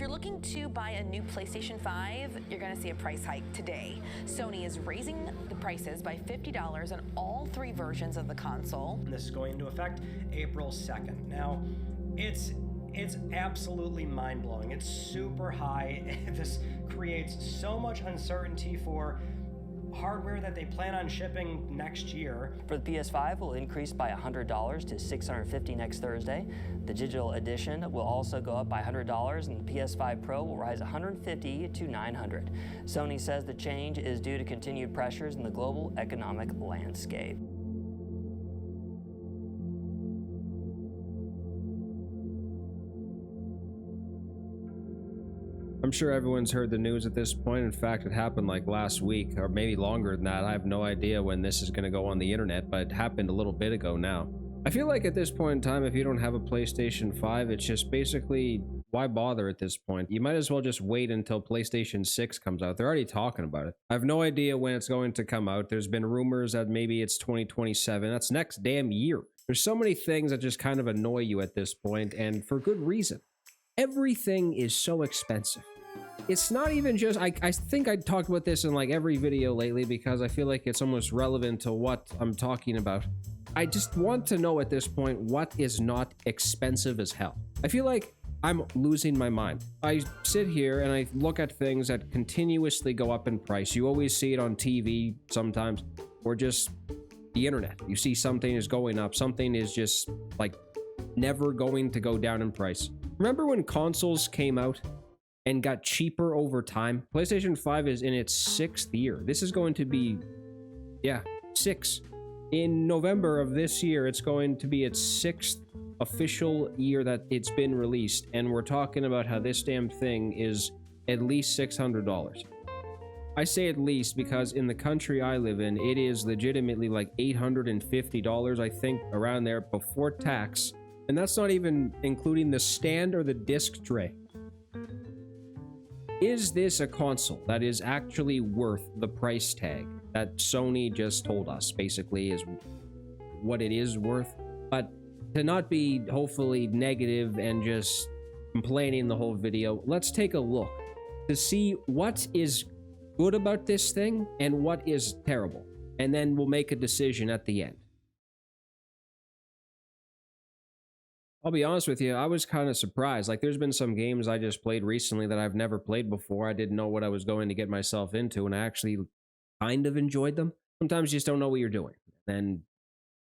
you're looking to buy a new PlayStation 5, you're going to see a price hike today. Sony is raising the prices by $50 on all 3 versions of the console. This is going into effect April 2nd. Now, it's absolutely mind-blowing. It's super high. This creates so much uncertainty for hardware that they plan on shipping next year. For the PS5, will increase by $100 to $650 next Thursday. The digital edition will also go up by $100, and the PS5 Pro will rise $150 to $900. Sony says the change is due to continued pressures in the global economic landscape. I'm sure everyone's heard the news at this point. In fact, it happened like last week, or maybe longer than that. I have no idea when this is going to go on the internet, but it happened a little bit ago now. I feel like at this point in time, if you don't have a PlayStation 5, it's just basically, why bother at this point? You might as well just wait until PlayStation 6 comes out. They're already talking about it. I have no idea when it's going to come out. There's been rumors that maybe it's 2027. That's next damn year. There's so many things that just kind of annoy you at this point, and for good reason. Everything is so expensive. It's not even just, I think I talked about this in like every video lately because I feel like it's almost relevant to what I'm talking about. I just want to know at this point what is not expensive as hell. I feel like I'm losing my mind. I sit here and I look at things that continuously go up in price. You always see it on TV sometimes, or just the internet. You see something is going up, something is just like never going to go down in price. Remember when consoles came out and got cheaper over time? PlayStation 5 is in its 6th year. This is going to be, 6. In November of this year, it's going to be its 6th official year that it's been released, and we're talking about how this damn thing is at least $600. I say at least because in the country I live in, it is legitimately like $850, I think, around there before tax, and that's not even including the stand or the disc tray. Is this a console that is actually worth the price tag that Sony just told us, basically, is what it is worth? But to not be hopefully negative and just complaining the whole video, let's take a look to see what is good about this thing and what is terrible. And then we'll make a decision at the end. I'll be honest with you, I was kind of surprised. Like, there's been some games I just played recently that I've never played before. I didn't know what I was going to get myself into, and I actually kind of enjoyed them. Sometimes you just don't know what you're doing, and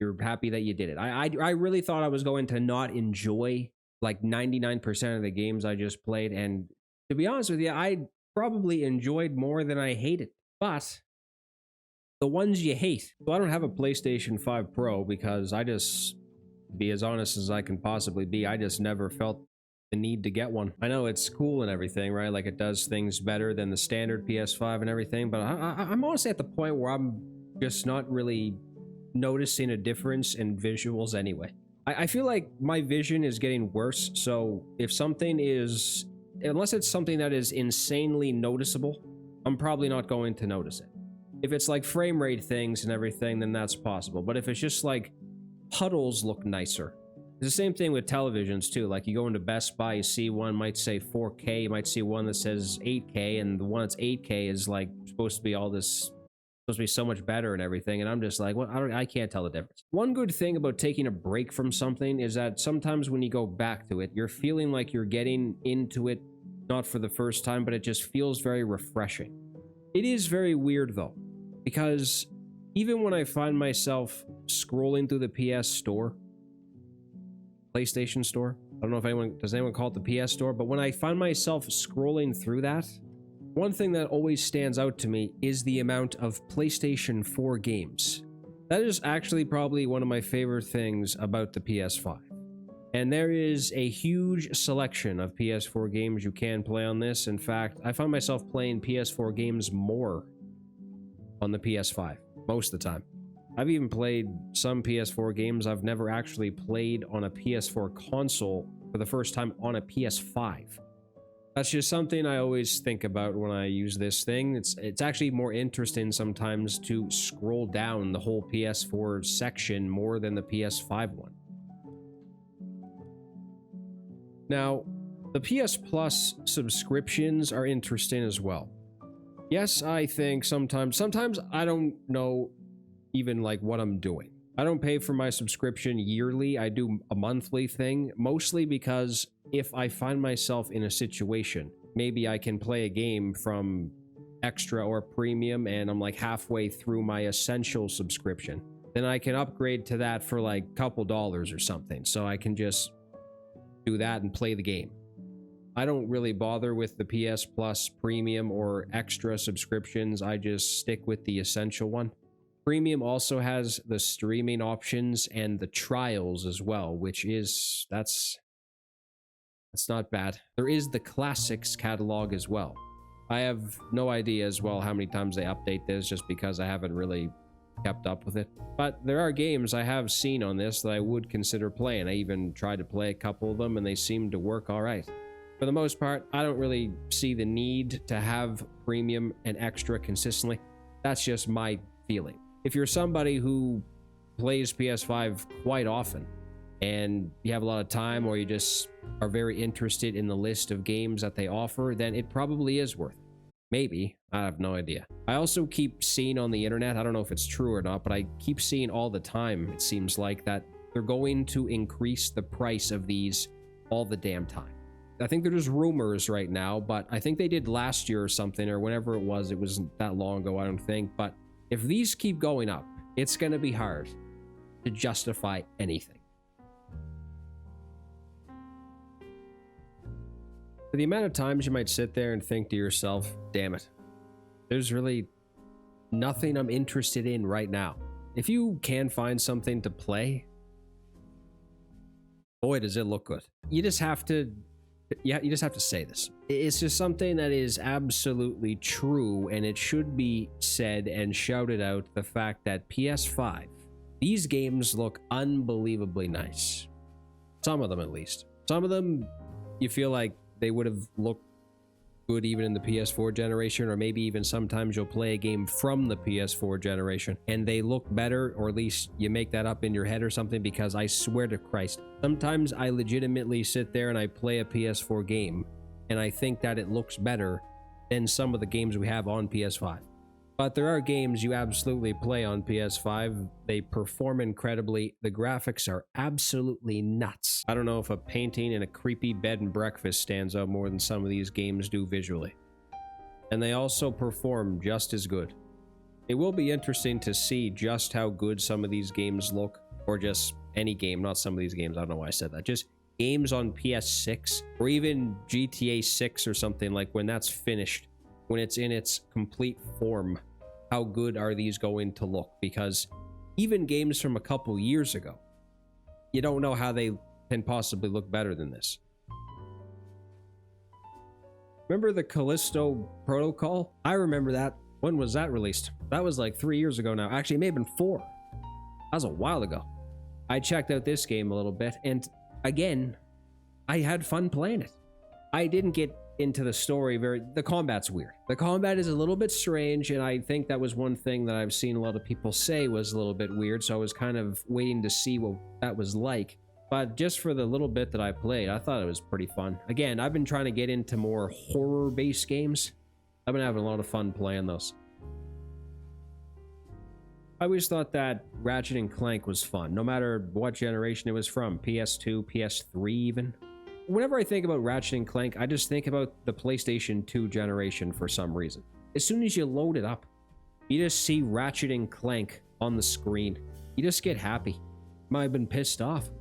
you're happy that you did it. I really thought I was going to not enjoy like 99% of the games I just played, and to be honest with you, I probably enjoyed more than I hated. But the ones you hate. So I don't have a PlayStation 5 Pro because I just, be as honest as I can possibly be, I just never felt the need to get one. I know it's cool and everything, right? Like, it does things better than the standard PS5 and everything, but I'm honestly at the point where I'm just not really noticing a difference in visuals anyway. I feel like my vision is getting worse, so if something is, unless it's something that is insanely noticeable, I'm probably not going to notice it. If it's like frame rate things and everything, then that's possible. But if it's just like puddles look nicer. It's the same thing with televisions too. Like, you go into Best Buy, you see one might say 4K, you might see one that says 8K, and the one that's 8K is like supposed to be all this, supposed to be so much better and everything, and I'm just like, well, I can't tell the difference. One good thing about taking a break from something is that sometimes when you go back to it, you're feeling like you're getting into it, not for the first time, but it just feels very refreshing. It is very weird though, because even when I find myself scrolling through the PlayStation Store, I don't know if does anyone call it the PS Store, but when I find myself scrolling through that, one thing that always stands out to me is the amount of PlayStation 4 games. That is actually probably one of my favorite things about the PS5. And there is a huge selection of PS4 games you can play on this. In fact, I find myself playing PS4 games more on the PS5 most of the time. I've even played some PS4 games I've never actually played on a PS4 console for the first time on a PS5. That's just something I always think about when I use this thing. It's actually more interesting sometimes to scroll down the whole PS4 section more than the PS5 one. Now, The PS Plus subscriptions are interesting as well. Yes, I think sometimes I don't know even like what I'm doing. I don't pay for my subscription yearly. I do a monthly thing, mostly because if I find myself in a situation, maybe I can play a game from extra or premium and I'm like halfway through my essential subscription, then I can upgrade to that for like a couple dollars or something. So I can just do that and play the game. I don't really bother with the PS Plus premium or extra subscriptions. I just stick with the essential one. Premium also has the streaming options and the trials as well, which is, that's not bad. There is the classics catalog as well. I have no idea as well how many times they update this, just because I haven't really kept up with it. But there are games I have seen on this that I would consider playing. I even tried to play a couple of them and they seem to work all right. For the most part, I don't really see the need to have premium and extra consistently. That's just my feeling. If you're somebody who plays PS5 quite often and you have a lot of time, or you just are very interested in the list of games that they offer, then it probably is worth it. Maybe. I have no idea. I also keep seeing on the internet, I don't know if it's true or not, but I keep seeing all the time, it seems like, that they're going to increase the price of these all the damn time. I think they're just rumors right now, but I think they did last year or something, or whenever it wasn't that long ago, I don't think. But if these keep going up, it's going to be hard to justify anything. For the amount of times you might sit there and think to yourself, damn it, there's really nothing I'm interested in right now. If you can find something to play, boy, does it look good. You just have to say this. It's just something that is absolutely true, and it should be said and shouted out, the fact that PS5, these games look unbelievably nice. Some of them, at least. Some of them, you feel like they would have looked good even in the PS4 generation, or maybe even sometimes you'll play a game from the PS4 generation and they look better, or at least you make that up in your head or something, because I swear to Christ, sometimes I legitimately sit there and I play a PS4 game and I think that it looks better than some of the games we have on PS5. But there are games you absolutely play on PS5. They perform incredibly. The graphics are absolutely nuts. I don't know if a painting in a creepy bed and breakfast stands out more than some of these games do visually. And they also perform just as good. It will be interesting to see just how good some of these games look, or just any game, not some of these games, I don't know why I said that, just games on PS6, or even GTA 6 or something, like when that's finished, when it's in its complete form. How good are these going to look? Because even games from a couple years ago, you don't know how they can possibly look better than this. Remember the Callisto Protocol? I remember that. When was that released? That was like 3 years ago now. Actually, it may have been 4. That was a while ago. I checked out this game a little bit, and again, I had fun playing it. I didn't get into the story the combat's weird. The combat is a little bit strange, and I think that was one thing that I've seen a lot of people say was a little bit weird, so I was kind of waiting to see what that was like. But just for the little bit that I played, I thought it was pretty fun. Again, I've been trying to get into more horror-based games. I've been having a lot of fun playing those. I always thought that Ratchet & Clank was fun, no matter what generation it was from, PS2, PS3 even. Whenever I think about Ratchet & Clank, I just think about the PlayStation 2 generation for some reason. As soon as you load it up, you just see Ratchet & Clank on the screen. You just get happy. Might have been pissed off.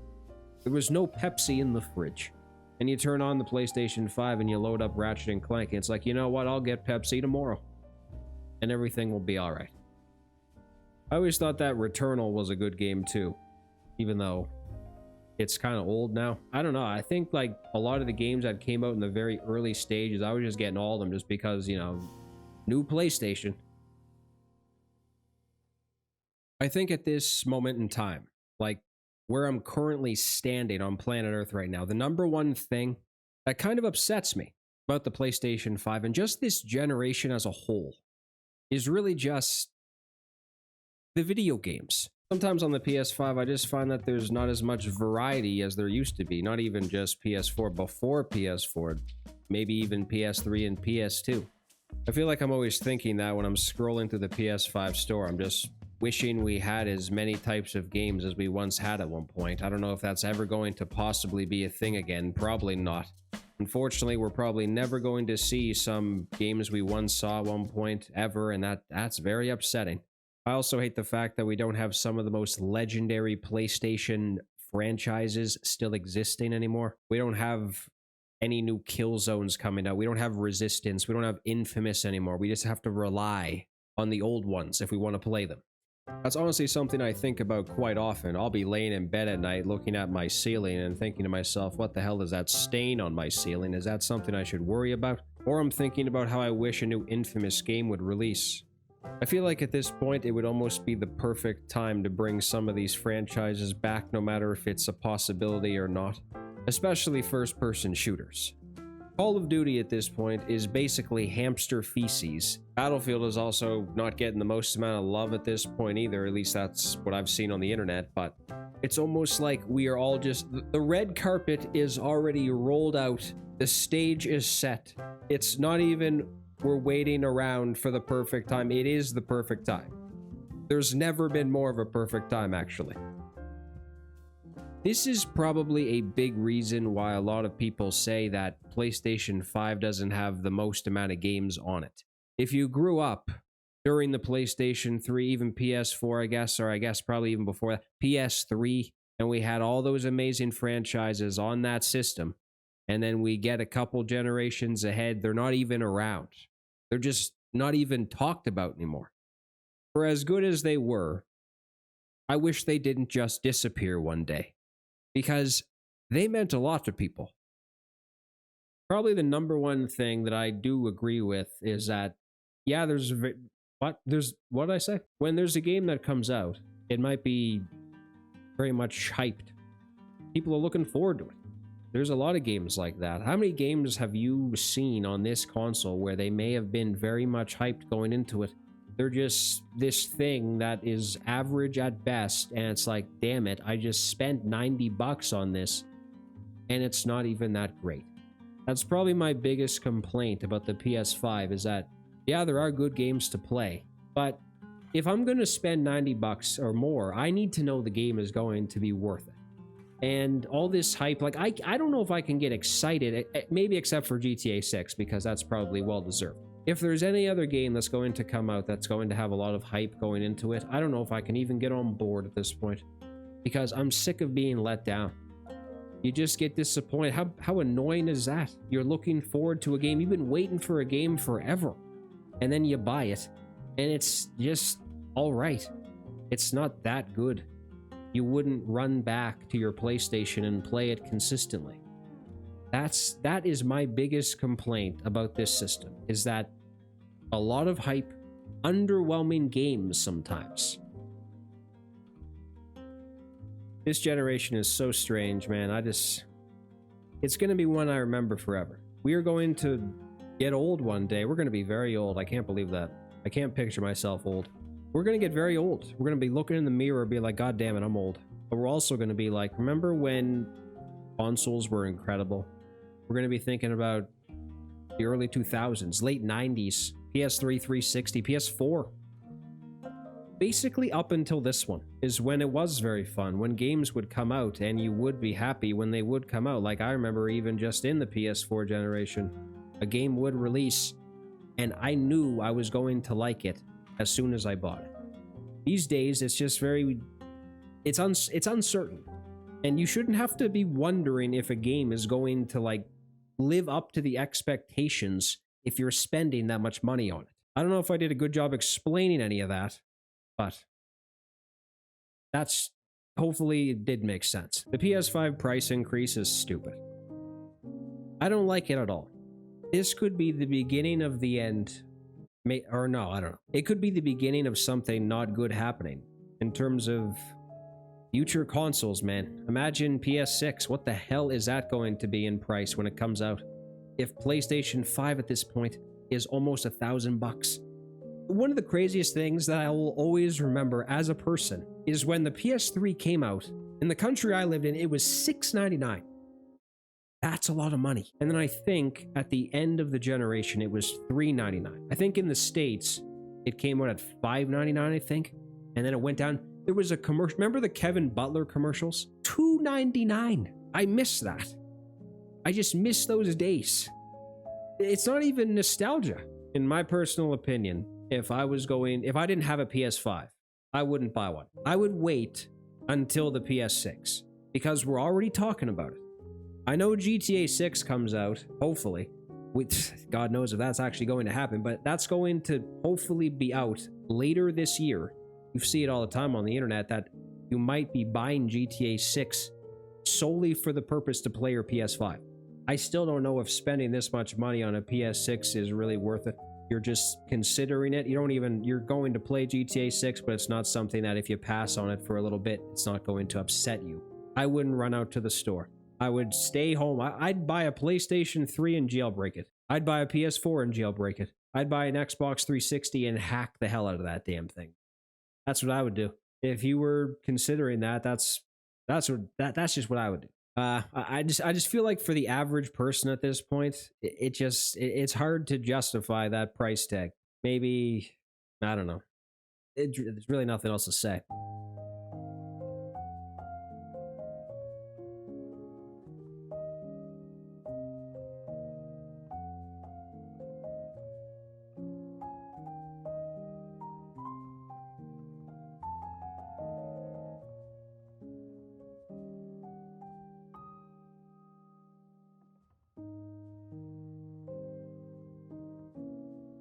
There was no Pepsi in the fridge. And you turn on the PlayStation 5 and you load up Ratchet & Clank, and it's like, you know what, I'll get Pepsi tomorrow. And everything will be alright. I always thought that Returnal was a good game too, even though it's kind of old now. I don't know. I think like a lot of the games that came out in the very early stages, I was just getting all of them just because, you know, new PlayStation. I think at this moment in time, like where I'm currently standing on planet Earth right now, the number one thing that kind of upsets me about the PlayStation 5 and just this generation as a whole is really just the video games. Sometimes on the PS5, I just find that there's not as much variety as there used to be. Not even just PS4, before PS4, maybe even PS3 and PS2. I feel like I'm always thinking that when I'm scrolling through the PS5 store. I'm just wishing we had as many types of games as we once had at one point. I don't know if that's ever going to possibly be a thing again. Probably not. Unfortunately, we're probably never going to see some games we once saw at one point ever, and that's very upsetting. I also hate the fact that we don't have some of the most legendary PlayStation franchises still existing anymore. We don't have any new kill zones coming out. We don't have Resistance. We don't have Infamous anymore. We just have to rely on the old ones if we want to play them. That's honestly something I think about quite often. I'll be laying in bed at night looking at my ceiling and thinking to myself, what the hell is that stain on my ceiling? Is that something I should worry about? Or I'm thinking about how I wish a new Infamous game would release. I feel like at this point it would almost be the perfect time to bring some of these franchises back, no matter if it's a possibility or not. Especially first-person shooters. Call of Duty at this point is basically hamster feces. Battlefield is also not getting the most amount of love at this point either, at least that's what I've seen on the internet, but it's almost like we are all just... The red carpet is already rolled out. The stage is set. It's not even we're waiting around for the perfect time. It is the perfect time. There's never been more of a perfect time, actually. This is probably a big reason why a lot of people say that PlayStation 5 doesn't have the most amount of games on it. If you grew up during the PlayStation 3, even PS4, I guess, or I guess probably even before that, PS3, and we had all those amazing franchises on that system, and then we get a couple generations ahead, they're not even around. They're just not even talked about anymore. For as good as they were, I wish they didn't just disappear one day. Because they meant a lot to people. Probably the number one thing that I do agree with is that, yeah, what did I say? When there's a game that comes out, it might be very much hyped. People are looking forward to it. There's a lot of games like that. How many games have you seen on this console where they may have been very much hyped going into it? They're just this thing that is average at best, and it's like, damn it, I just spent $90 on this, and it's not even that great. That's probably my biggest complaint about the PS5 is that, yeah, there are good games to play, but if I'm going to spend $90 or more, I need to know the game is going to be worth it. And all this hype, like, I don't know if I can get excited, maybe except for GTA 6, because that's probably well-deserved. If there's any other game that's going to come out that's going to have a lot of hype going into it, I don't know if I can even get on board at this point. Because I'm sick of being let down. You just get disappointed. How annoying is that? You're looking forward to a game. You've been waiting for a game forever. And then you buy it. And it's just alright. It's not that good. You wouldn't run back to your PlayStation and play it consistently. That is my biggest complaint about this system, is that a lot of hype, underwhelming games sometimes. This generation is so strange, man. It's going to be one I remember forever. We are going to get old one day. We're going to be very old. I can't believe that. I can't picture myself old. We're going to get very old. We're going to be looking in the mirror and be like, God damn it, I'm old. But we're also going to be like, remember when consoles were incredible? We're going to be thinking about the early 2000s, late 90s, PS3, 360, PS4. Basically up until this one is when it was very fun, when games would come out and you would be happy when they would come out. Like I remember even just in the PS4 generation, a game would release and I knew I was going to like it as soon as I bought it. These days, it's just it's uncertain. And you shouldn't have to be wondering if a game is going to like live up to the expectations if you're spending that much money on it. I don't know if I did a good job explaining any of that, but that's hopefully it did make sense. The PS5 price increase is stupid. I don't like it at all. This could be the beginning of the end. Or no, I don't know. It could be the beginning of something not good happening in terms of future consoles, man. Imagine PS6. What the hell is that going to be in price when it comes out? If PlayStation 5 at this point is almost $1,000. One of the craziest things that I will always remember as a person is when the PS3 came out. In the country I lived in, it was $6.99. That's a lot of money. And then I think at the end of the generation, it was $3.99. I think in the States, it came out at $5.99, I think. And then it went down. There was a commercial. Remember the Kevin Butler commercials? $2.99. I miss that. I just miss those days. It's not even nostalgia. In my personal opinion, if I didn't have a PS5, I wouldn't buy one. I would wait until the PS6 because we're already talking about it. I know GTA 6 comes out, hopefully. God knows if that's actually going to happen, but that's going to hopefully be out later this year. You see it all the time on the internet that you might be buying GTA 6 solely for the purpose to play your PS5. I still don't know if spending this much money on a PS6 is really worth it. You're just considering it. You're going to play GTA 6, but it's not something that if you pass on it for a little bit, it's not going to upset you. I wouldn't run out to the store. I would stay home. I'd buy a PlayStation 3 and jailbreak it. I'd buy a PS4 and jailbreak it. I'd buy an Xbox 360 and hack the hell out of that damn thing. That's what I would do. If you were considering that, that's just what I would do. I just feel like for the average person at this point, it's hard to justify that price tag. Maybe, I don't know. There's really nothing else to say.